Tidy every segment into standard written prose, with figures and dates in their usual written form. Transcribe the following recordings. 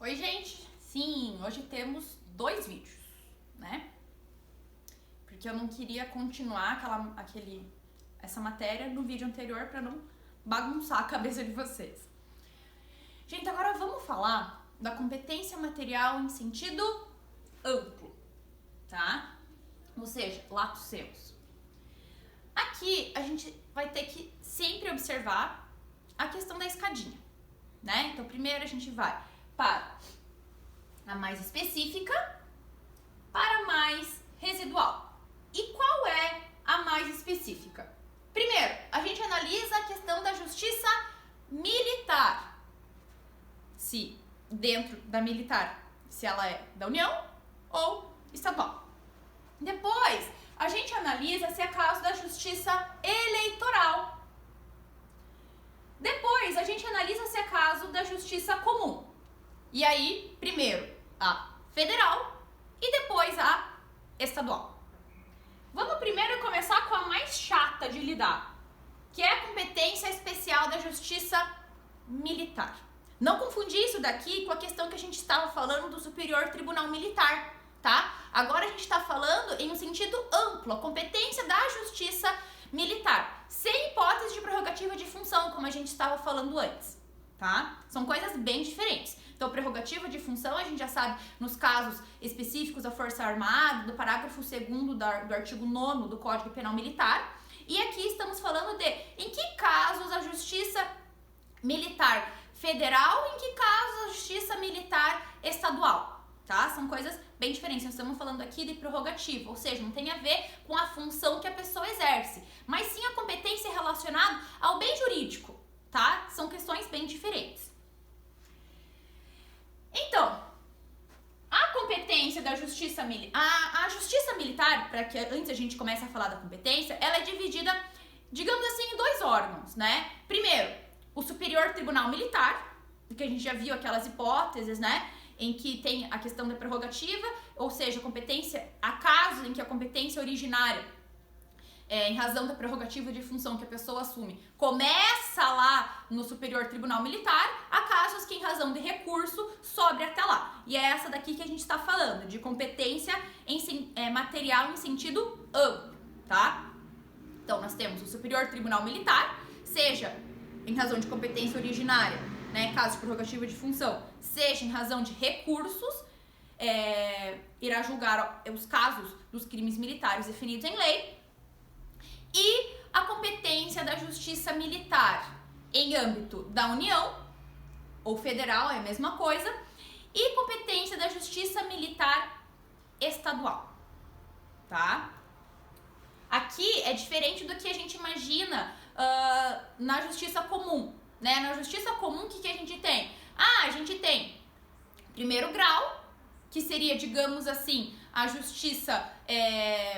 Oi, gente! Sim, hoje temos 2 vídeos, né? Porque eu não queria continuar essa matéria no vídeo anterior para não bagunçar a cabeça de vocês. Gente, agora vamos falar da competência material em sentido amplo, tá? Ou seja, lato sensu. Aqui a gente vai ter que sempre observar a questão da escadinha, né? Então, primeiro a gente vai para a mais específica, para a mais residual. E qual é a mais específica? Primeiro, a gente analisa a questão da justiça militar. Se dentro da militar, se ela é da União ou estadual. Depois, a gente analisa se é caso da justiça eleitoral. Depois, a gente analisa se é caso da justiça comum. E aí, primeiro a federal e depois a estadual. Vamos primeiro começar com a mais chata de lidar, que é a competência especial da justiça militar. Não confundir isso daqui com a questão que a gente estava falando do Superior Tribunal Militar, tá? Agora a gente está falando em um sentido amplo, a competência da justiça militar, sem hipótese de prerrogativa de função, como a gente estava falando antes, tá? São coisas bem diferentes. Então, prerrogativa de função, a gente já sabe nos casos específicos da Força Armada, do parágrafo 2º do artigo 9º do Código Penal Militar. E aqui estamos falando de em que casos a Justiça Militar Federal, em que casos a Justiça Militar Estadual, tá? São coisas bem diferentes. Nós estamos falando aqui de prerrogativa, ou seja, não tem a ver com a função que a pessoa exerce, mas sim a competência relacionada ao bem jurídico, tá? São questões bem diferentes. Então, a competência da justiça militar, a justiça militar, para que antes a gente comece a falar da competência, ela é dividida, digamos assim, em 2 órgãos, né? Primeiro, o Superior Tribunal Militar, que a gente já viu aquelas hipóteses, né? Em que tem a questão da prerrogativa, ou seja, a competência, há casos em que a competência originária, em razão da prerrogativa de função que a pessoa assume, começa lá no Superior Tribunal Militar, há casos que em razão de recurso sobe até lá. E é essa daqui que a gente está falando, de competência material em sentido amplo, tá? Então, nós temos o Superior Tribunal Militar, seja em razão de competência originária, né, caso de prerrogativa de função, seja em razão de recursos, irá julgar os casos dos crimes militares definidos em lei. E a competência da justiça militar em âmbito da União, ou federal, é a mesma coisa, e competência da justiça militar estadual, tá? Aqui é diferente do que a gente imagina na justiça comum, né? Na justiça comum, o que a gente tem? A gente tem primeiro grau, que seria, digamos assim, a justiça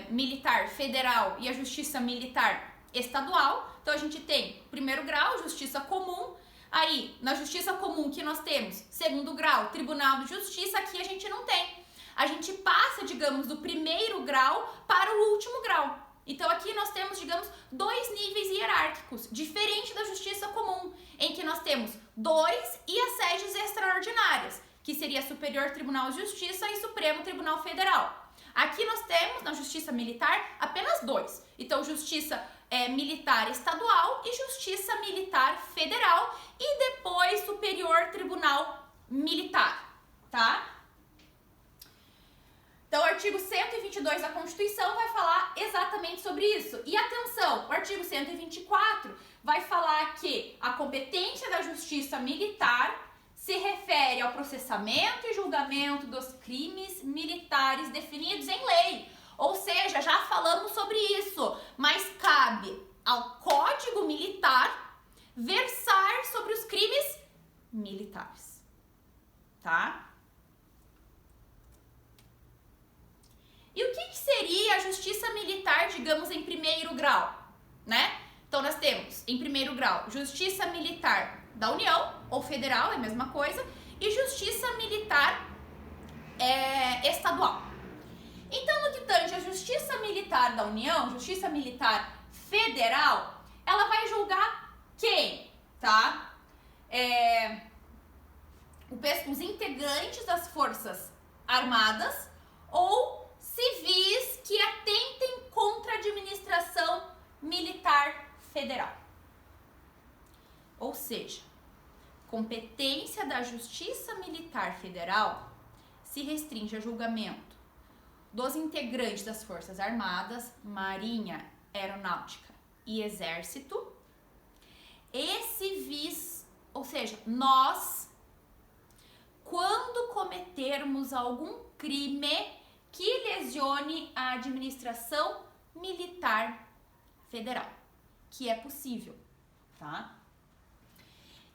militar federal e a justiça militar estadual. Então, a gente tem primeiro grau, justiça comum. Aí, na justiça comum que nós temos segundo grau, Tribunal de Justiça, aqui a gente não tem. A gente passa, digamos, do primeiro grau para o último grau. Então, aqui nós temos, digamos, 2 níveis hierárquicos, diferente da justiça comum, em que nós temos 2 e as sedes extraordinárias, que seria Superior Tribunal de Justiça e Supremo Tribunal Federal. Aqui nós temos, na Justiça Militar, apenas 2. Então, Justiça Militar Estadual e Justiça Militar Federal e depois Superior Tribunal Militar, tá? Então, o artigo 122 da Constituição vai falar exatamente sobre isso. E atenção, o artigo 124 vai falar que a competência da Justiça Militar se refere ao processamento e julgamento dos crimes militares definidos em lei. Ou seja, já falamos sobre isso, mas cabe ao Código Militar versar sobre os crimes militares, tá? E o que seria a justiça militar, digamos, em primeiro grau, né? Então, nós temos, em primeiro grau, justiça militar da União, ou federal, é a mesma coisa, e justiça militar estadual. Então, no que tange a justiça militar da União, justiça militar federal, ela vai julgar quem, tá? Os integrantes integrantes das Forças Armadas ou civis que atentem contra a administração militar federal. Ou seja, competência da Justiça Militar Federal se restringe a julgamento dos integrantes das Forças Armadas, Marinha, Aeronáutica e Exército e civis, ou seja, nós, quando cometermos algum crime que lesione a administração militar federal, que é possível, tá?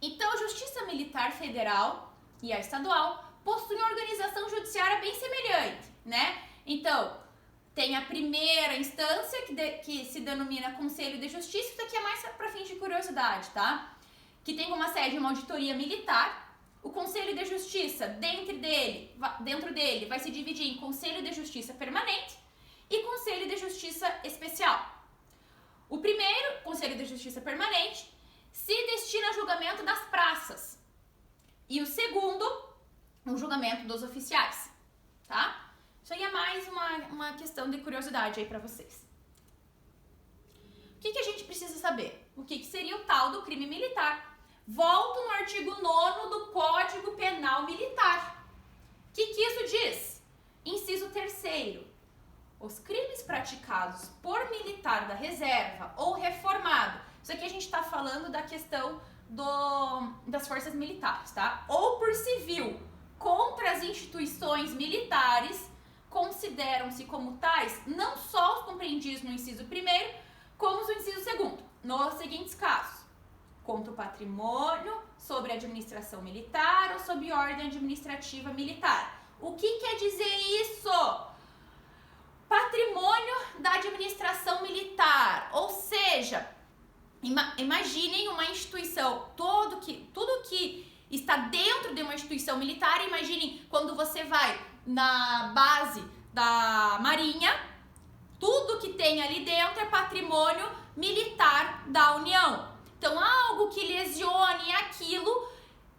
Então, a Justiça Militar Federal e a estadual possuem uma organização judiciária bem semelhante, né? Então, tem a primeira instância, que se denomina Conselho de Justiça, isso aqui é mais para fins de curiosidade, tá? Que tem como sede uma auditoria militar. O Conselho de Justiça, dentro dele, vai se dividir em Conselho de Justiça Permanente e Conselho de Justiça Especial. O primeiro, Conselho de Justiça Permanente, se destina ao julgamento das praças. E o segundo, um julgamento dos oficiais, tá? Isso aí é mais uma questão de curiosidade aí pra vocês. O que a gente precisa saber? O que seria o tal do crime militar? Volto no artigo 9º do Código Penal Militar. O que isso diz? Inciso 3º. Os crimes praticados por militar da reserva ou reformado. Isso aqui a gente está falando da questão das forças militares, tá? Ou por civil, contra as instituições militares, consideram-se como tais não só os compreendidos no inciso 1º, como os do inciso 2º, nos seguintes casos: contra o patrimônio, sobre a administração militar ou sob ordem administrativa militar. O que quer dizer isso? Patrimônio da administração militar, ou seja, imaginem uma instituição, tudo que está dentro de uma instituição militar. Imaginem quando você vai na base da Marinha, tudo que tem ali dentro é patrimônio militar da União. Então, algo que lesione aquilo,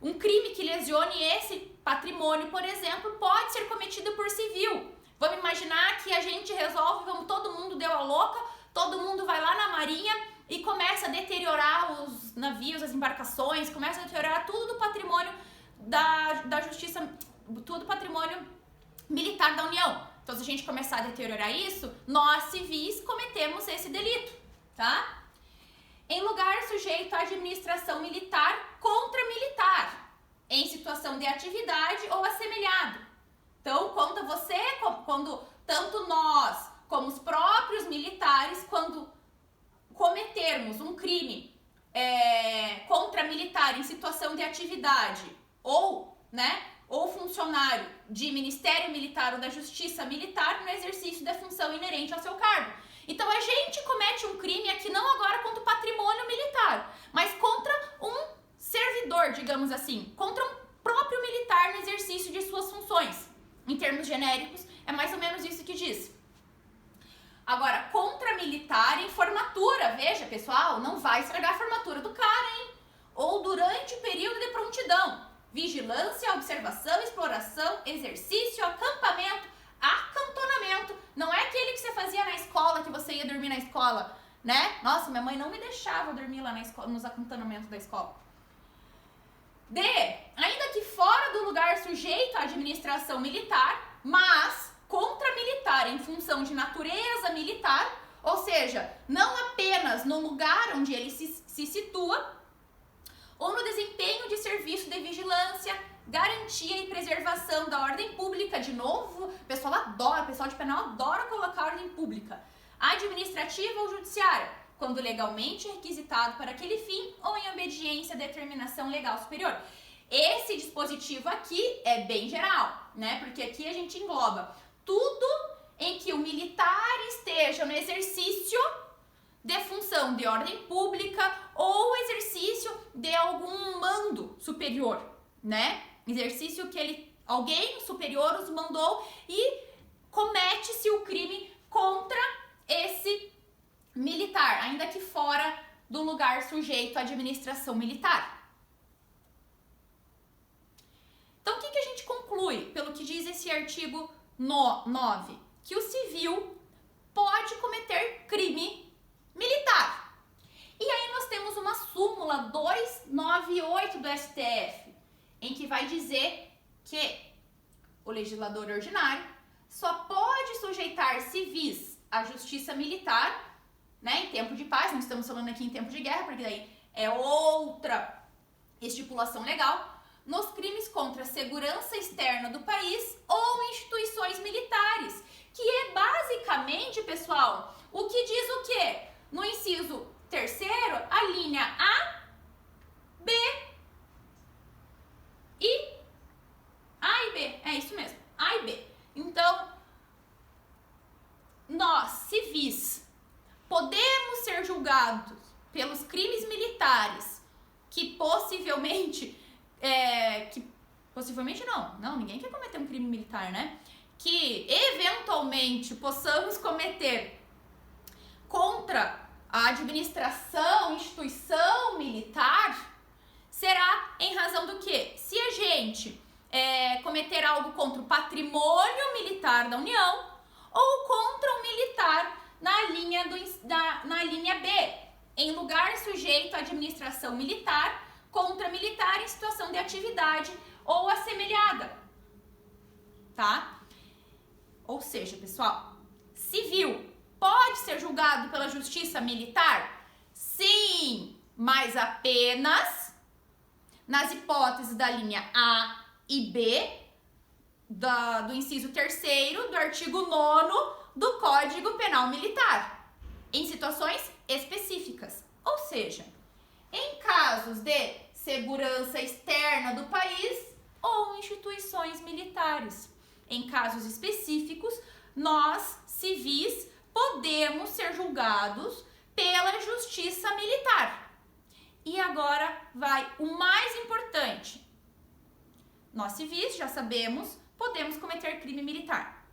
um crime que lesione esse patrimônio, por exemplo, pode ser cometido por civil. Vamos imaginar que a gente resolve, todo mundo deu a louca, todo mundo vai lá na Marinha e começa a deteriorar os navios, as embarcações, começa a deteriorar tudo do patrimônio da justiça, tudo do patrimônio militar da União. Então, se a gente começar a deteriorar isso, nós civis cometemos esse delito, tá? Em lugar sujeito à administração militar contra militar, em situação de atividade ou assemelhado. Então, quando tanto nós como os próprios militares, quando cometermos um crime contra militar em situação de atividade ou funcionário de Ministério Militar ou da Justiça Militar no exercício da função inerente ao seu cargo. Então, a gente comete um crime aqui não agora contra o patrimônio militar, mas contra um servidor, digamos assim, contra um próprio militar no exercício de suas funções. Em termos genéricos, é mais ou menos isso que diz. Agora, contra militar em formatura, veja, pessoal, não vai estragar a formatura do cara, hein? Ou durante o período de prontidão. Vigilância, observação, exploração, exercício, acampamento, acantonamento. Não é aquele que você fazia na escola, que você ia dormir na escola, né? Nossa, minha mãe não me deixava dormir lá na escola, nos acantonamentos da escola. D. Ainda que fora do lugar sujeito à administração militar, mas contra militar em função de natureza militar, ou seja, não apenas no lugar onde ele se situa, ou no desempenho de serviço de vigilância, garantia e preservação da ordem pública. De novo, o pessoal de penal adora colocar ordem pública, administrativa ou judiciária, quando legalmente requisitado para aquele fim ou em obediência à determinação legal superior. Esse dispositivo aqui é bem geral, né? Porque aqui a gente engloba tudo em que o militar esteja no exercício de função de ordem pública ou exercício de algum mando superior, né? Exercício que alguém superior os mandou e comete-se o crime contra esse militar, ainda que fora do lugar sujeito à administração militar. Então, o que a gente conclui conclui, pelo que diz esse artigo 9, que o civil pode cometer crime militar. E aí nós temos uma súmula 298 do STF, em que vai dizer que o legislador ordinário só pode sujeitar civis à justiça militar, né, em tempo de paz. Não estamos falando aqui em tempo de guerra, porque daí é outra estipulação legal, nos crimes contra a segurança externa do país ou instituições militares, que é basicamente, pessoal, o que diz o quê? No inciso 3º, a linha A, B e A e B, é isso mesmo, A e B. Então, nós, civis, podemos ser julgados pelos crimes militares que possivelmente, não, ninguém quer cometer um crime militar, né? Que eventualmente possamos cometer contra a administração, instituição militar, será em razão do quê? Se a gente cometer algo contra o patrimônio militar da União ou contra um militar na linha B, em lugar sujeito à administração militar, contra militar em situação de atividade ou assemelhada, tá? Ou seja, pessoal, civil pode ser julgado pela justiça militar? Sim, mas apenas nas hipóteses da linha A e B do inciso 3º do artigo 9º do Código Penal Militar, em situações específicas. Ou seja, em casos de segurança externa do país ou instituições militares. Em casos específicos, nós, civis, podemos ser julgados pela justiça militar. E agora vai o mais importante. Nós, civis, já sabemos, podemos cometer crime militar,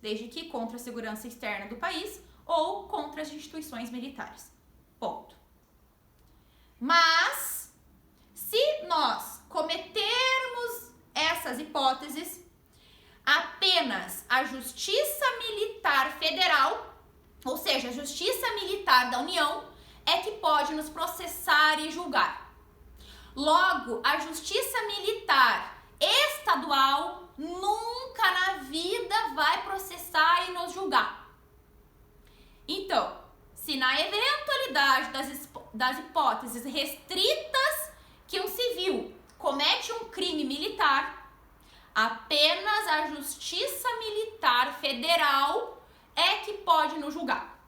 desde que contra a segurança externa do país ou contra as instituições militares. Ponto. Mas, se nós cometermos essas hipóteses, apenas a Justiça Militar Federal, ou seja, a Justiça Militar da União, é que pode nos processar e julgar. Logo, a Justiça Militar Estadual nunca na vida vai processar e nos julgar. Então, se na eventualidade das hipóteses restritas que um civil comete um crime militar, apenas a Justiça Militar Federal é que pode nos julgar,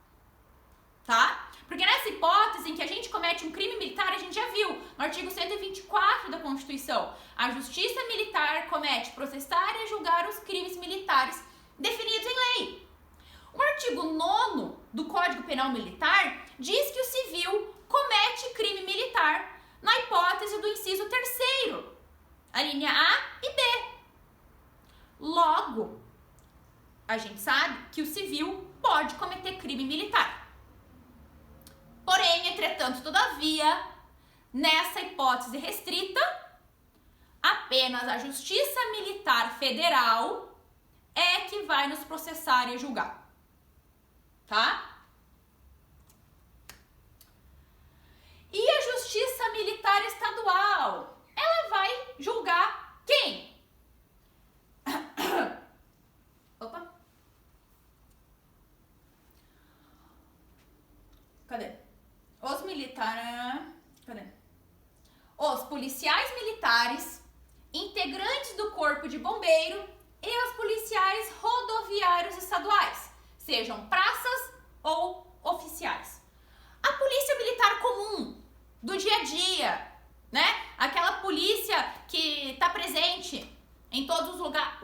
tá? Porque nessa hipótese em que a gente comete um crime militar, a gente já viu no artigo 124 da Constituição, a Justiça Militar comete processar e julgar os crimes militares definidos em lei. O artigo 9º do Código Penal Militar diz que o civil comete crime militar na hipótese do inciso 3º, a linha A e B. Logo, a gente sabe que o civil pode cometer crime militar. Porém, entretanto, todavia, nessa hipótese restrita, apenas a Justiça Militar Federal é que vai nos processar e julgar. Tá? E a Justiça Militar Estadual? Ela vai julgar quem? Opa. Cadê? Os militares... Cadê? Os policiais militares, integrantes do Corpo de Bombeiro e os policiais rodoviários estaduais, sejam praças ou oficiais. A polícia militar comum, do dia a dia, né? Aquela polícia que está presente em todos os lugares,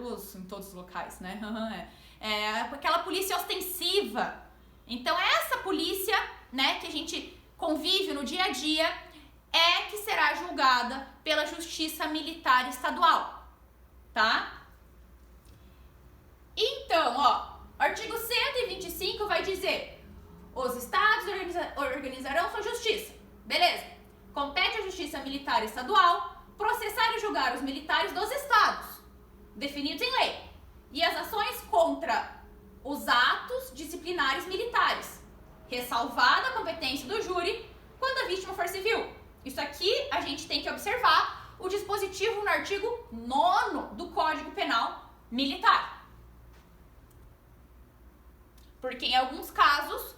locais, né? Aquela polícia ostensiva. Então, essa polícia, né, que a gente convive no dia a dia, é que será julgada pela Justiça Militar Estadual, tá? Então, ó, artigo 125 vai dizer: os estados organizarão sua justiça. Beleza. Compete à Justiça Militar Estadual processar e julgar os militares dos estados. definidos em lei, e as ações contra os atos disciplinares militares, ressalvada a competência do júri quando a vítima for civil. Isso aqui a gente tem que observar o dispositivo no artigo 9º do Código Penal Militar. Porque em alguns casos,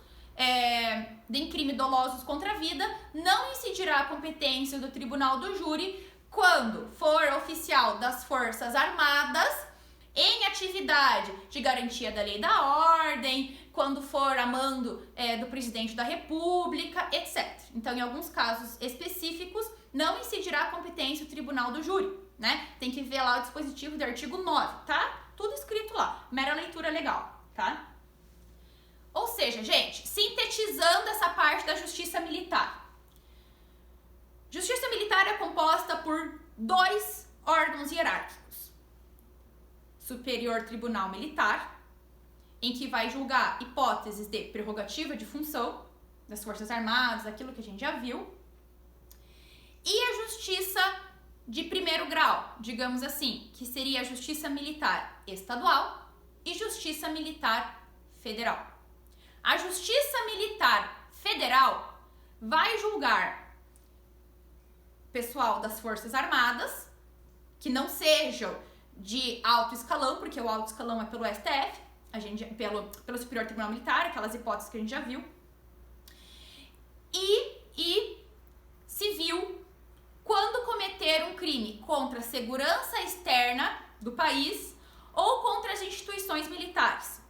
de crime dolosos contra a vida, não incidirá a competência do tribunal do júri quando for oficial das Forças Armadas em atividade de garantia da lei e da ordem, quando for a mando do presidente da República, etc. Então, em alguns casos específicos, não incidirá a competência do tribunal do júri, né? Tem que ver lá o dispositivo do artigo 9, tá? Tudo escrito lá, mera leitura legal, tá? Ou seja, gente, sintetizando essa parte da justiça militar. Justiça militar é composta por 2 órgãos hierárquicos. Superior Tribunal Militar, em que vai julgar hipóteses de prerrogativa de função das Forças Armadas, aquilo que a gente já viu. E a Justiça de primeiro grau, digamos assim, que seria a Justiça Militar Estadual e Justiça Militar Federal. A Justiça Militar Federal vai julgar pessoal das Forças Armadas que não sejam de alto escalão, porque o alto escalão é pelo STF, pelo Superior Tribunal Militar, aquelas hipóteses que a gente já viu, e civil, quando cometer um crime contra a segurança externa do país ou contra as instituições militares.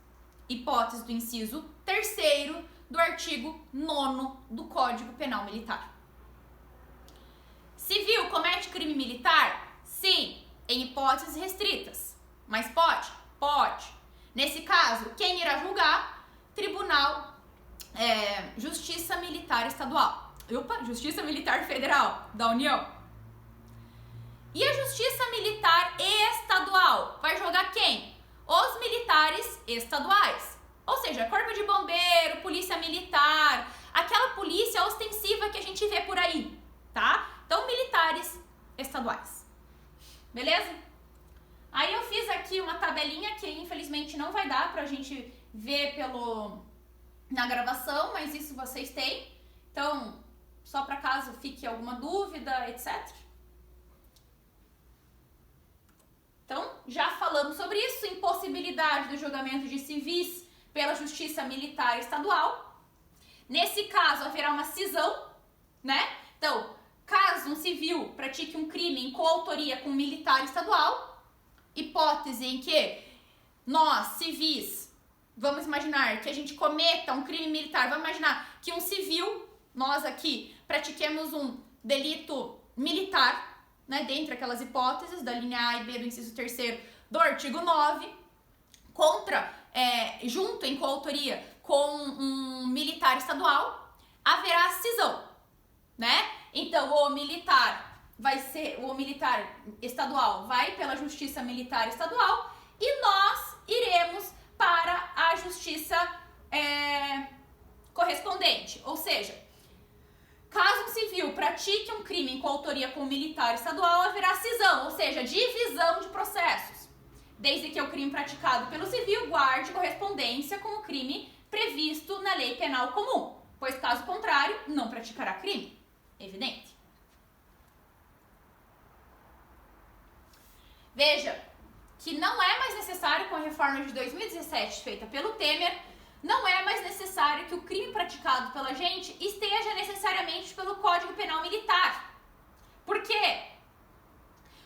Hipótese do inciso 3º do artigo 9º do Código Penal Militar. Civil comete crime militar? Sim, em hipóteses restritas. Mas pode? Pode. Nesse caso, quem irá julgar? Tribunal, Justiça Militar Estadual. Justiça Militar Federal da União. E a Justiça Militar Estadual vai julgar quem? Os militares estaduais. Ou seja, Corpo de Bombeiro, Polícia Militar, aquela polícia ostensiva que a gente vê por aí, tá? Então, militares estaduais. Beleza? Aí eu fiz aqui uma tabelinha que infelizmente não vai dar pra gente ver na gravação, mas isso vocês têm. Então, só para caso fique alguma dúvida, etc. Então, já falamos sobre isso, impossibilidade do julgamento de civis pela Justiça Militar Estadual. Nesse caso, haverá uma cisão, né? Então, caso um civil pratique um crime em coautoria com um militar estadual, hipótese em que nós, civis, vamos imaginar que a gente cometa um crime militar, vamos imaginar que um civil, nós aqui, pratiquemos um delito militar, né, dentre aquelas hipóteses da linha A e B do inciso 3º do artigo 9, junto em coautoria com um militar estadual, haverá cisão, né? Então, o militar estadual vai pela Justiça Militar Estadual e nós iremos para a Justiça correspondente. Ou seja, caso um civil pratique um crime em coautoria com um militar estadual, haverá cisão, ou seja, divisão de processos, desde que o crime praticado pelo civil guarde correspondência com o crime previsto na lei penal comum, pois caso contrário, não praticará crime. Evidente. Veja que não é mais necessário, com a reforma de 2017 feita pelo Temer, não é mais necessário que o crime praticado pela gente esteja necessariamente pelo Código Penal Militar. Por quê?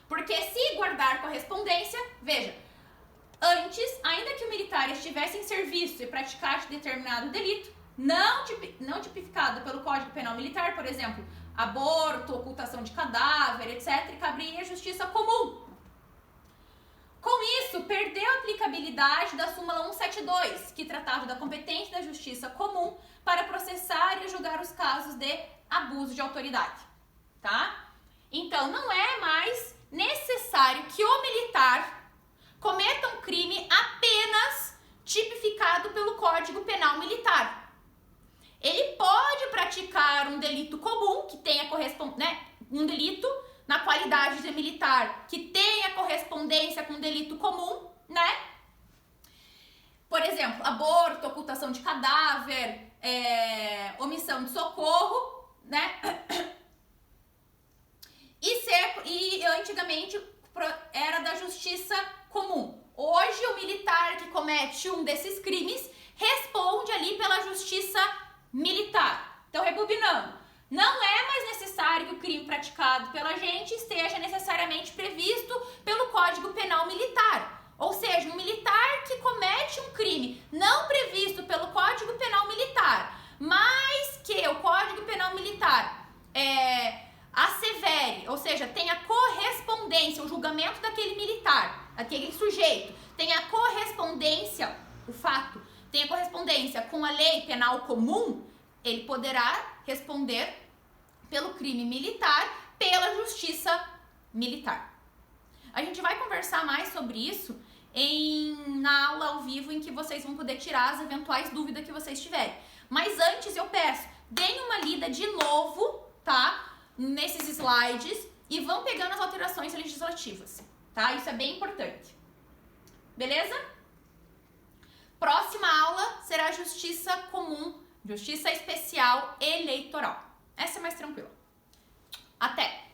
Porque se guardar correspondência, veja, antes, ainda que o militar estivesse em serviço e praticasse determinado delito, não tipificado pelo Código Penal Militar, por exemplo, aborto, ocultação de cadáver, etc., caberia a justiça comum. Com isso, perdeu a aplicabilidade da súmula 172, que tratava da competência da justiça comum para processar e julgar os casos de abuso de autoridade, tá? Então, não é mais necessário que o militar cometa um crime apenas tipificado pelo Código Penal Militar. Ele pode praticar um delito comum, que tenha um delito na qualidade de militar que tenha correspondência com delito comum, né? Por exemplo, aborto, ocultação de cadáver, omissão de socorro, né? E antigamente era da justiça comum. Hoje, o militar que comete um desses crimes responde ali pela justiça militar. Então, rebobinando, não é mais necessário que o crime praticado pela gente esteja necessariamente previsto pelo Código Penal Militar. Ou seja, um militar que comete um crime não previsto pelo Código Penal Militar, mas que o Código Penal Militar assevere, ou seja, tenha correspondência, o julgamento daquele militar, aquele sujeito, tenha correspondência, o fato, tenha correspondência com a lei penal comum, ele poderá responder pelo crime militar, pela justiça militar. A gente vai conversar mais sobre isso na aula ao vivo, em que vocês vão poder tirar as eventuais dúvidas que vocês tiverem. Mas antes eu peço, deem uma lida de novo, tá? Nesses slides e vão pegando as alterações legislativas, tá? Isso é bem importante. Beleza? Próxima aula será Justiça Comum, Justiça Especial Eleitoral. Essa é mais tranquila. Até!